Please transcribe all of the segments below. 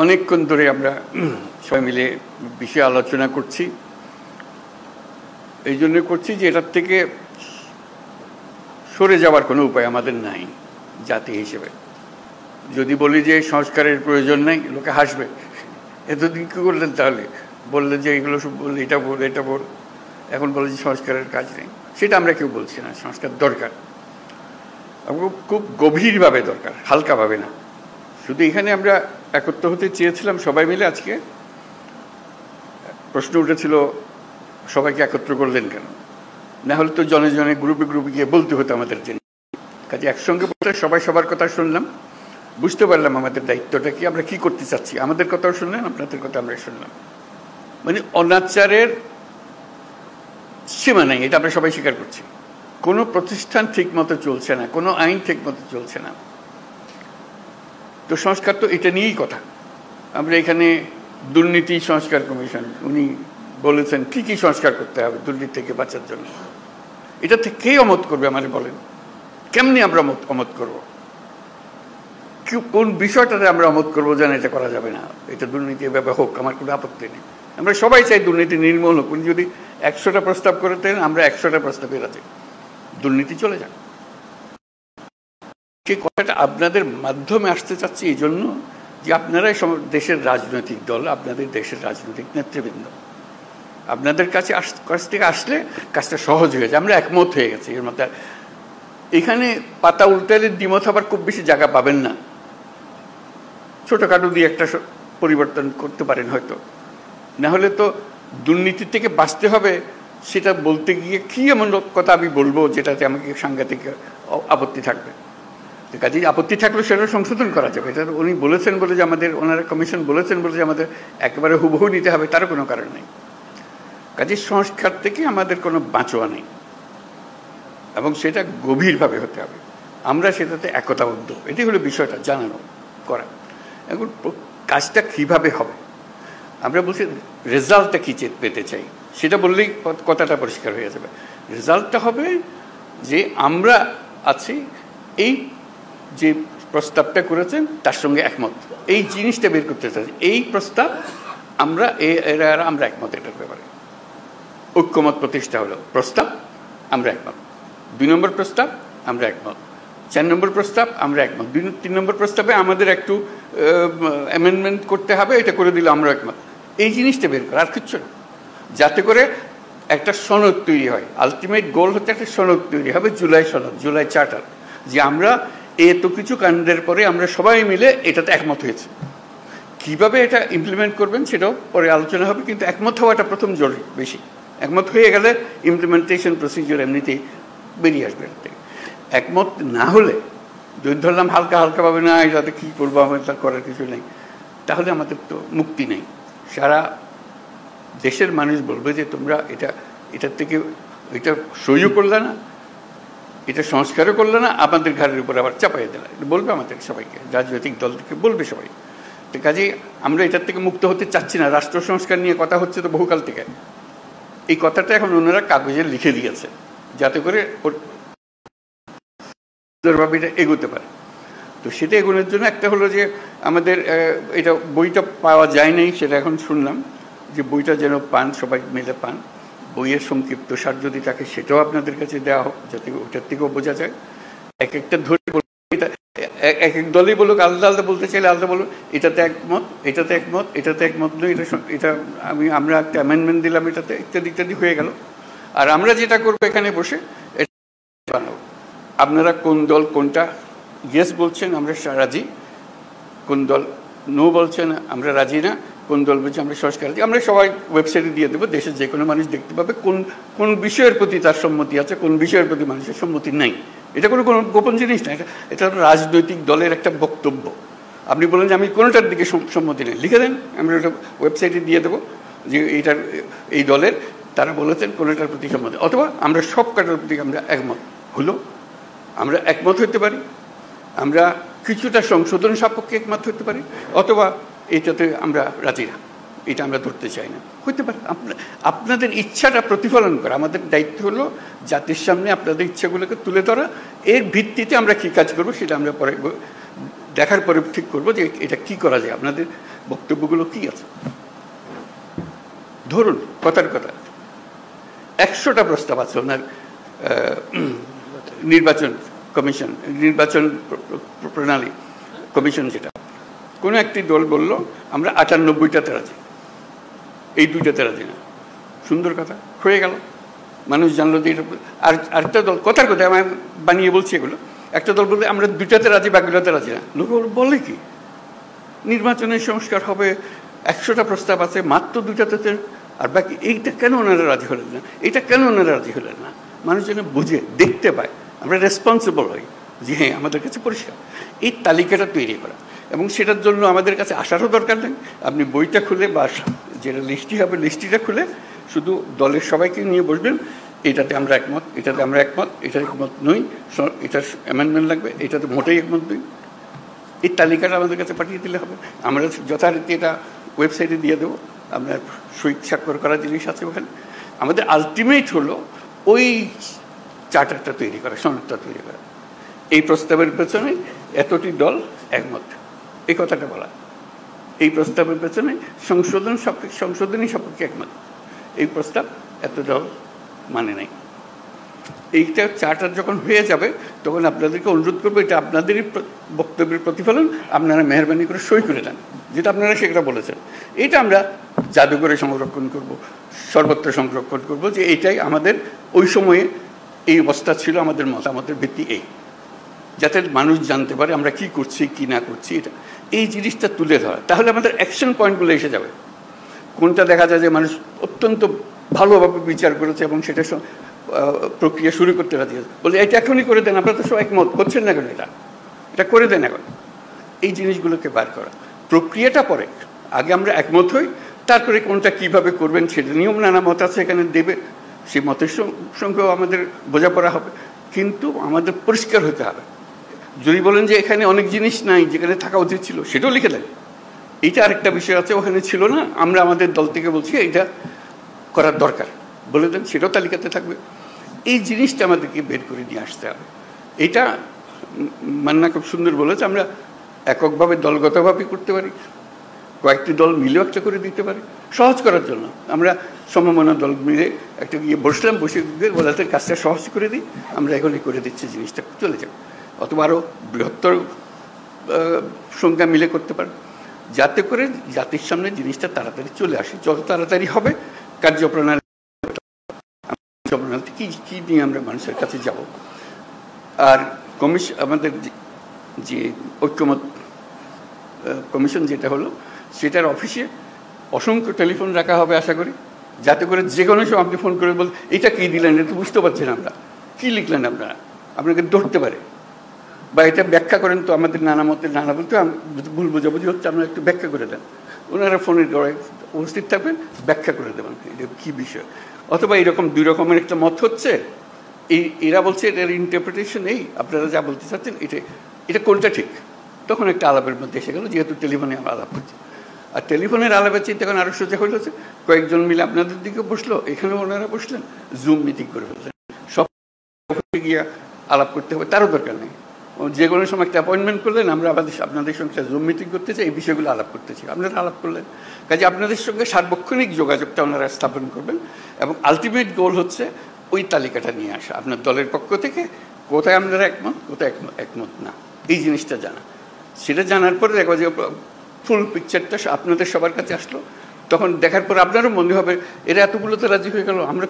অনেকক্ষণ ধরে আমরা সবাই মিলে বিষয়ে আলোচনা করছি। এই জন্য করছি যে এটার থেকে সরে যাওয়ার কোনো উপায় আমাদের নাই জাতি হিসেবে। যদি বলি যে সংস্কারের প্রয়োজন নেই, লোকে হাসবে, এতদিন কী করলেন তাহলে? বললেন যে এগুলো সব বললে, এটা বল এটা বল, এখন বলে যে সংস্কারের কাজ নেই। সেটা আমরা কেউ বলছি না, সংস্কার দরকার, খুব গভীরভাবে দরকার, হালকাভাবে না। শুধু এখানে আমরা একত্র হতে চেয়েছিলাম সবাই মিলে। আজকে প্রশ্ন উঠেছিল সবাইকে একত্র করলেন কেন? না হলে তো জনে জনে গ্রুপে গ্রুপে গিয়ে বলতে হতো আমাদের জন্য। কাজে একসঙ্গে বলতে সবাই সবার কথা শুনলাম, বুঝতে পারলাম আমাদের দায়িত্বটা কি, আমরা কি করতে চাচ্ছি। আমাদের কথাও শুনলেন, আপনাদের কথা আমরা শুনলাম। মানে অনাচারের সীমা নেই, এটা আমরা সবাই স্বীকার করছি। কোনো প্রতিষ্ঠান ঠিক মতো চলছে না, কোনো আইন ঠিক মতো চলছে না। তো সংস্কার তো এটা নিয়েই কথা। আমরা এখানে দুর্নীতি সংস্কার কমিশন, উনি বলেছেন কি কি সংস্কার করতে হবে দুর্নীতি থেকে বাঁচার জন্য। এটা থেকে কে অমত করবে আমাদের বলেন? কেমনি আমরা অমত করব? কোন বিষয়টাতে আমরা অমত করবো যেন এটা করা যাবে না, এটা দুর্নীতি এভাবে হোক, আমার কোনো আপত্তি নেই। আমরা সবাই চাই দুর্নীতি নির্মূল হোক। উনি যদি 100টা প্রস্তাব করতেন, আমরা 100টা প্রস্তাবে রাজি, দুর্নীতি চলে যাক। সেই কথাটা আপনাদের মাধ্যমে আসতে চাচ্ছি এই জন্য যে আপনারাই দেশের রাজনৈতিক দল, আপনাদের দেশের রাজনৈতিক নেতৃবৃন্দ, আপনাদের কাছ থেকে আসলে কাজটা সহজ হয়ে যায়। আমরা একমত হয়ে গেছি এর মধ্যে। এখানে পাতা উল্টালে দ্বিমত আবার খুব বেশি জায়গা পাবেন না। ছোটোখাটো দিয়ে একটা পরিবর্তন করতে পারেন হয়তো, না হলে তো দুর্নীতির থেকে বাঁচতে হবে। সেটা বলতে গিয়ে কি এমন কথা আমি বলবো যেটাতে আমাকে সাংঘাতিক আপত্তি থাকবে? কাজেই আপত্তি থাকলে সেটা সংশোধন করা যাবে। এটা উনি বলেছেন বলে যে আমাদের, ওনারা কমিশন বলেছেন বলে যে আমাদের একেবারে হুবহু নিতে হবে তারও কোনো কারণ নেই। কাজেই সংস্কার থেকে আমাদের কোনো বাঁচোয়া নেই, এবং সেটা গভীরভাবে হতে হবে। আমরা সেটাতে একতাবদ্ধ, এটি হলো বিষয়টা জানানো করা। এখন কাজটা কীভাবে হবে? আমরা বলছি রেজাল্টটা কী পেতে চাই, সেটা বললেই কথাটা পরিষ্কার হয়ে যাবে। রেজাল্টটা হবে যে আমরা আছি, এই যে প্রস্তাবটা করেছেন তার সঙ্গে একমত, এই জিনিসটা বের করতে চাই। এই প্রস্তাব আমরা আমরা একমত, এটার ব্যাপারে ঐক্যমত প্রতিষ্ঠা হলো। প্রস্তাব আমরা একমত, 2 নম্বর প্রস্তাব আমরা একমত, 4 নম্বর প্রস্তাব আমরা একমত, 3 নম্বর প্রস্তাবে আমাদের একটু অ্যামেন্ডমেন্ট করতে হবে, এটা করে দিলে আমরা একমত। এই জিনিসটা বের করা, আর কিচ্ছু না, যাতে করে একটা সনদ তৈরি হয়। আলটিমেট গোল হচ্ছে একটা সনদ তৈরি হবে, জুলাই সনদ, জুলাই চার্টার, যে আমরা এত কিছু কাণ্ডের পরে আমরা সবাই মিলে এটাতে একমত হয়েছে। কিভাবে এটা ইমপ্লিমেন্ট করবেন সেটাও পরে আলোচনা হবে, কিন্তু একমত হওয়াটা প্রথম জরুরি বেশি। একমত হয়ে গেলে ইমপ্লিমেন্টেশন প্রসিডিওর এমনিতেই বেরিয়ে আসবে। একমত না হলে, যদি ধরলাম হালকা হালকা পাবে না, এটাতে কী করবো, আমাদের তার করার কিছু নেই, তাহলে আমাদের তো মুক্তি নেই। সারা দেশের মানুষ বলবে যে তোমরা এটার থেকে এটা সহ্য করলে না, এটা সংস্কারও করলে না, আমাদের ঘরের উপর আবার চাপাইয়ে দিলে, বলবে আমাদের সবাইকে, রাজনৈতিক দল থেকে বলবে সবাই। তো কাজেই আমরা এটার থেকে মুক্ত হতে চাচ্ছি না। রাষ্ট্র সংস্কার নিয়ে কথা হচ্ছে তো বহুকাল থেকে। এই কথাটা এখন ওনারা কাগজে লিখে দিয়েছে যাতে করে এটা এগোতে পারে। তো সেটা এগোনোর জন্য একটা হলো যে আমাদের এটা বইটা পাওয়া যায় নাই, সেটা এখন শুনলাম যে বইটা যেন পান, সবাই মিলে পান। বইয়ের সংক্ষিপ্ত সার যদি থাকে সেটাও আপনাদের কাছে দেওয়া হোক, যাতে ওটার থেকেও বোঝা যায়। এক একটা ধরে এটা এক এক দলই বলুক, আলাদা আলাদা বলতে চাইলে আলাদা বলুক, এটাতে একমত, এটাতে একমত, এটাতে একমত নয়, এটা আমরা একটা অ্যামেন্ডমেন্ট দিলাম এটাতে, ইত্যাদি ইত্যাদি হয়ে গেল। আর আমরা যেটা করবো এখানে বসে বানাবো। আপনারা কোন দল কোনটা ইয়েস বলছেন আমরা রাজি, কোন দল নো বলছেন আমরা রাজি না, কোন দল বলছে আমরা সংস্কার রাজি, আমরা সবাই ওয়েবসাইটে দিয়ে দেবো। দেশের যে কোনো মানুষ দেখতে পাবে কোন কোন বিষয়ের প্রতি তার সম্মতি আছে, কোন বিষয়ের প্রতি মানুষের সম্মতি নাই। এটা কোনো গোপন জিনিস না, এটা রাজনৈতিক দলের একটা বক্তব্য। আপনি বলেন যে আমি কোনোটার দিকে সম্মতি নেই, লিখে দেন, আমরা ওটা ওয়েবসাইটে দিয়ে দেবো যে এইটার এই দলের তারা বলেছেন কোনোটার প্রতি সম্মতি, অথবা আমরা সব কাটার প্রতি আমরা একমত হলো, আমরা একমত হতে পারি। আমরা কিছুটা সংশোধন সাপেক্ষে একমত হতে পারি, অথবা এটাতে আমরা রাজি না, এটা আমরা ধরতে চাই না, হতে পারে। আপনাদের ইচ্ছাটা প্রতিফলন করা আমাদের দায়িত্ব হলো জাতির সামনে আপনাদের ইচ্ছাগুলোকে তুলে ধরা। এর ভিত্তিতে আমরা কী কাজ করবো সেটা আমরা পরে দেখার পরে ঠিক করবো যে এটা কি করা যায়, আপনাদের বক্তব্যগুলো কি আছে। ধরুন কথার কথা 100টা প্রস্তাব আছে ওনার নির্বাচন কমিশন, নির্বাচন প্রণালী কমিশন, যেটা কোনো একটি দল বলল আমরা 98টাতে রাজি, এই 2টাতে রাজি না। সুন্দর কথা, হয়ে গেল, মানুষ জানলো যে এটা। আর আরেকটা দল, কথার কথা আমি বানিয়ে বলছি এগুলো, একটা দল বললে আমরা 2টাতে রাজি, বাকিটাতে রাজি না। লোক বলে কি নির্বাচনের সংস্কার হবে, 100টা প্রস্তাব আছে, মাত্র 2টাতে, আর বাকি এইটা কেন ওনারা রাজি হলেন না, এটা কেন ওনারা রাজি হলেন না? মানুষ যেন বুঝে দেখতে পায়, আমরা রেসপন্সিবল হই যে হ্যাঁ আমাদের কাছে পরিষ্কার। এই তালিকাটা তৈরি করা, এবং সেটার জন্য আমাদের কাছে আসারও দরকার নেই। আপনি বইটা খুলে বা যেটা লিস্টই হবে লিস্টিটা খুলে শুধু দলের সবাইকে নিয়ে বসবেন, এটাতে আমরা একমত, এটাতে আমরা একমত, এটার একমত নই, এটার অ্যামেন্ডমেন্ট লাগবে, এটাতে মোটেই একমত নই। এই তালিকাটা আমাদের কাছে পাঠিয়ে দিলে হবে, আমরা যথারীতি এটা ওয়েবসাইটে দিয়ে দেবো। আপনার সই স্বাক্ষর করা জিনিস আছে ওখানে। আমাদের আলটিমেট হলো ওই চার্টারটা তৈরি করা, সনদটা তৈরি করা। এই প্রস্তাবের পেছনে এতটি দল একমত, এই কথাটা বলা। এই প্রস্তাবের পেছনে সংশোধনী সপক্ষে একমত, এই প্রস্তাব এত দল মানে নাই। এইটা চার্টার যখন হয়ে যাবে তখন আপনাদেরকে অনুরোধ করবো, এটা আপনাদেরই বক্তব্যের প্রতিফলন, আপনারা মেহরবানি করে সই করে দেন, যেটা আপনারা সেটা বলেছেন। এটা আমরা জাদুঘরে সংরক্ষণ করব, সর্বত্র সংরক্ষণ করব, যে এইটাই আমাদের ওই সময়ে এই অবস্থা ছিল, আমাদের মতামতের ভিত্তি এই, যাতে মানুষ জানতে পারে আমরা কি করছি কি না করছি। এটা এই জিনিসটা তুলে ধরা, তাহলে আমাদের অ্যাকশন পয়েন্টগুলো এসে যাবে। কোনটা দেখা যায় যে মানুষ অত্যন্ত ভালোভাবে বিচার করেছে এবং সেটা প্রক্রিয়া শুরু করতে রাজি আছে, বলে এটা এখনই করে দেন, আপনারা তো সব একমত করছেন না কেন, এটা করে দেন এখন। এই জিনিসগুলোকে বার করা, প্রক্রিয়াটা পরে, আগে আমরা একমত হই, তারপরে কোনটা কিভাবে করবেন সেটা নিয়ম নানা মত আছে এখানে দেবে, সেই মতের সঙ্গেও আমাদের বোঝাপড়া হবে, কিন্তু আমাদের পরিষ্কার হতে হবে। যদি বলেন যে এখানে অনেক জিনিস নাই যেখানে থাকা উচিত ছিল, সেটাও লিখে দেন। এইটা আরেকটা বিষয় আছে, ওখানে ছিল না, আমরা আমাদের দল থেকে বলছি এইটা করার দরকার, বলে দেন, সেটাও তালিকাতে থাকবে। এই জিনিসটা আমাদেরকে বের করে নিয়ে আসতে হবে। এটা মান্না খুব সুন্দর বলেছে, আমরা এককভাবে দলগতভাবে করতে পারি, কয়েকটি দল মিলেও একটা করে দিতে পারি, সহজ করার জন্য। আমরা সমমনা দল মিলে একটা গিয়ে বসলাম, বসে গিয়ে বলাতে কাজটা সহজ করে দিই, আমরা এখনই করে দিচ্ছি, জিনিসটা চলে যাবে। অথবা আরও বৃহত্তর সংখ্যা মিলে করতে পারে, যাতে করে জাতির সামনে জিনিসটা তাড়াতাড়ি চলে আসে। যত তাড়াতাড়ি হবে কার্যপ্রণালী কি নিয়ে আমরা মানুষের কাছে যাব। আর আমাদের যে ঐক্যমত কমিশন যেটা হলো, সেটার অফিসে অসংখ্য টেলিফোন রাখা হবে আশা করি, যাতে করে যে কোনো সময় আপনি ফোন করে বল এটা কী দিলেন, এটা তো বুঝতে পারছেন আমরা, কী লিখলেন আপনারা, আপনাকে ধরতে পারে, বা এটা ব্যাখ্যা করেন তো, আমাদের নানা মতের নানা বলতে ভুল বোঝাবুঝি হচ্ছে, আপনারা একটু ব্যাখ্যা করে দেন। ওনারা ফোনের গড়ায় উপস্থিত থাকবেন, ব্যাখ্যা করে দেবেন এটা কী বিষয়। অথবা এরকম 2 রকমের একটা মত হচ্ছে, এরা বলছে এটার ইন্টারপ্রিটেশন এই, আপনারা যা বলতে চাচ্ছেন এটা কোনটা ঠিক, তখন একটা আলাপের মধ্যে এসে গেল, যেহেতু টেলিফোনে আমরা আলাপ করছি। আর টেলিফোনের আলাপের চিন্তা তখন আরও সোজা হয়ে যাচ্ছে, কয়েকজন মিলে আপনাদের দিকে বসলো, এখানেও ওনারা বসলেন, জুম মিটিং করে ফেললেন, সব গিয়ে আলাপ করতে হবে তারও দরকার নেই। যে কোনো সময় একটা অ্যাপয়েন্টমেন্ট করলেন, আমরা আপনাদের সঙ্গে জুম মিটিং করতে চাই, এই বিষয়গুলো আলাপ করতে চাই, আপনারা আলাপ করলেন। কাজে আপনাদের সঙ্গে সার্বক্ষণিক যোগাযোগটা ওনারা স্থাপন করবেন, এবং আলটিমেট গোল হচ্ছে ওই তালিকাটা নিয়ে আসা আপনার দলের পক্ষ থেকে, কোথায় আপনারা একমত, কোথায় একমত না, এই জিনিসটা জানা। সেটা জানার পরে দেখো যে ফুল পিকচারটা আপনাদের সবার কাছে আসলো, তখন দেখার পর আপনারও মনে হবে এরা এতগুলোতে রাজি হয়ে গেল, আমরা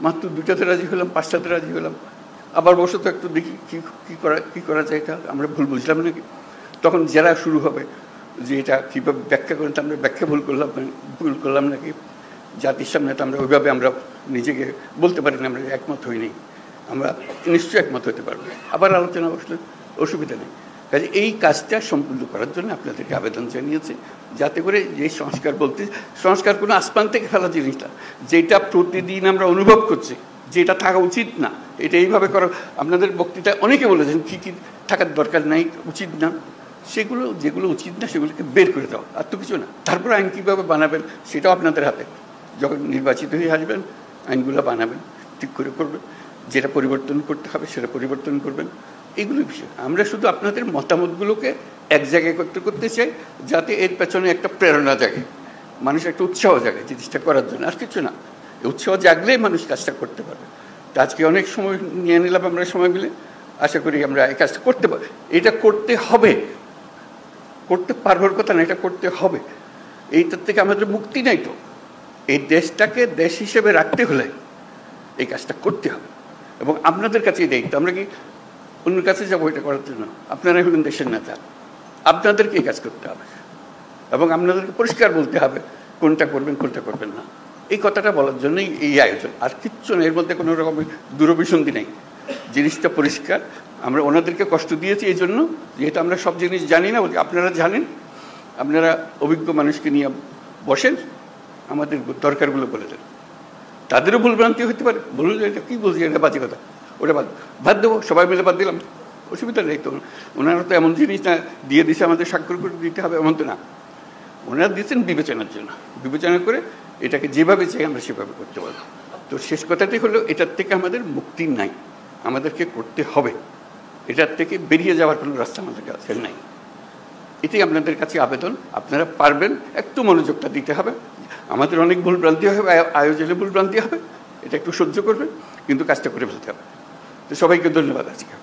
মাত্র 2টাতে রাজি হলাম, 5টাতে রাজি হলাম, আবার বসে তো একটু দেখি কী করা যায়, এটা আমরা ভুল বুঝলাম নাকি। তখন যারা শুরু হবে যে এটা কীভাবে ব্যাখ্যা করেন, আমরা ব্যাখ্যা ভুল করলাম নাকি, জাতির সামনে তো আমরা ওইভাবে আমরা নিজেকে বলতে পারি না আমরা একমত হইনি, আমরা নিশ্চয়ই একমত হতে পারবো, আবার আলোচনা বসলে অসুবিধা নেই। কাজে এই কাজটা সম্পূর্ণ করার জন্য আপনাদেরকে আবেদন জানিয়েছি, যাতে করে যে সংস্কার কোনো আসমান থেকে ফেলা জিনিস না, যেটা প্রতিদিন আমরা অনুভব করছি যেটা থাকা উচিত না, এটা এইভাবে করা। আপনাদের বক্তৃতায় অনেকে বলেছেন কী কী থাকার দরকার নাই, উচিত না, যেগুলো উচিত না সেগুলোকে বের করে দাও, আর তো কিছু না। তারপর আইন কীভাবে বানাবেন সেটাও আপনাদের হাতে, যখন নির্বাচিত হয়ে আসবেন আইনগুলো বানাবেন, ঠিক করে করবেন, যেটা পরিবর্তন করতে হবে সেটা পরিবর্তন করবেন, এইগুলো বিষয়। আমরা শুধু আপনাদের মতামতগুলোকে এক জায়গায় করতে করতে চাই, যাতে এর পেছনে একটা প্রেরণা জাগে, মানুষ একটা উৎসাহ জাগে জিনিসটা করার জন্য, আর কিছু না। উৎসাহ জাগলেই মানুষ কাজটা করতে পারবে। তো আজকে অনেক সময় নিয়ে নিলাম আমরা সময় মিলে, আশা করি আমরা এই কাজটা করতে পারি। এটা করতে হবে, করতে পারবার কথা না, এটা করতে হবে। এইটার থেকে আমাদের মুক্তি নাই। তো এই দেশটাকে দেশ হিসেবে রাখতে হলে এই কাজটা করতে হবে, এবং আপনাদের কাছে এই দায়িত্ব। আমরা কি অন্যের কাছে যাবো এটা করার জন্য? আপনারাই হলেন দেশের নেতা, আপনাদেরকে এই কাজ করতে হবে, এবং আপনাদেরকে পরিষ্কার বলতে হবে কোনটা করবেন কোনটা করবেন না। এই কথাটা বলার জন্যই এই আয়োজন, আর কিচ্ছু না। এর মধ্যে কোনো রকমের দুরভিসন্ধি নেই, জিনিসটা পরিষ্কার। আমরা ওনাদেরকে কষ্ট দিয়েছি এই জন্য, যেহেতু আমরা সব জিনিস জানি না। আপনারা জানেন, আপনারা অভিজ্ঞ মানুষকে নিয়ে বসেন, আমাদের দরকারগুলো বলে দেন। তাদেরও ভুলভ্রান্তি হতে পারে, বলুন এটা কী বলছি, এটা বাজে কথা, ওটা বাদ দেবো, সবাই মিলে বাদ দিলাম, অসুবিধা নেই তো। ওনারা তো এমন জিনিস না দিয়ে দিছে আমাদের স্বাক্ষর করে দিতে হবে, এমন তো না। ওনারা দিচ্ছেন বিবেচনার জন্য, বিবেচনা করে এটাকে যেভাবে চাই আমরা সেভাবে করতে পারবো। তো শেষ কথাটি হলো, এটার থেকে আমাদের মুক্তি নাই, আমাদেরকে করতে হবে। এটার থেকে বেরিয়ে যাওয়ার কোনো রাস্তা আমাদের কাছে নাই। এটাই আপনাদের কাছে আবেদন। আপনারা পারবেন, একটু মনোযোগটা দিতে হবে। আমাদের অনেক ভুলভ্রান্তি হবে, আয়োজনে ভুলভ্রান্তি হবে, এটা একটু সহ্য করবেন, কিন্তু কাজটা করে ফেলতে হবে। তো সবাইকে ধন্যবাদ আজকে।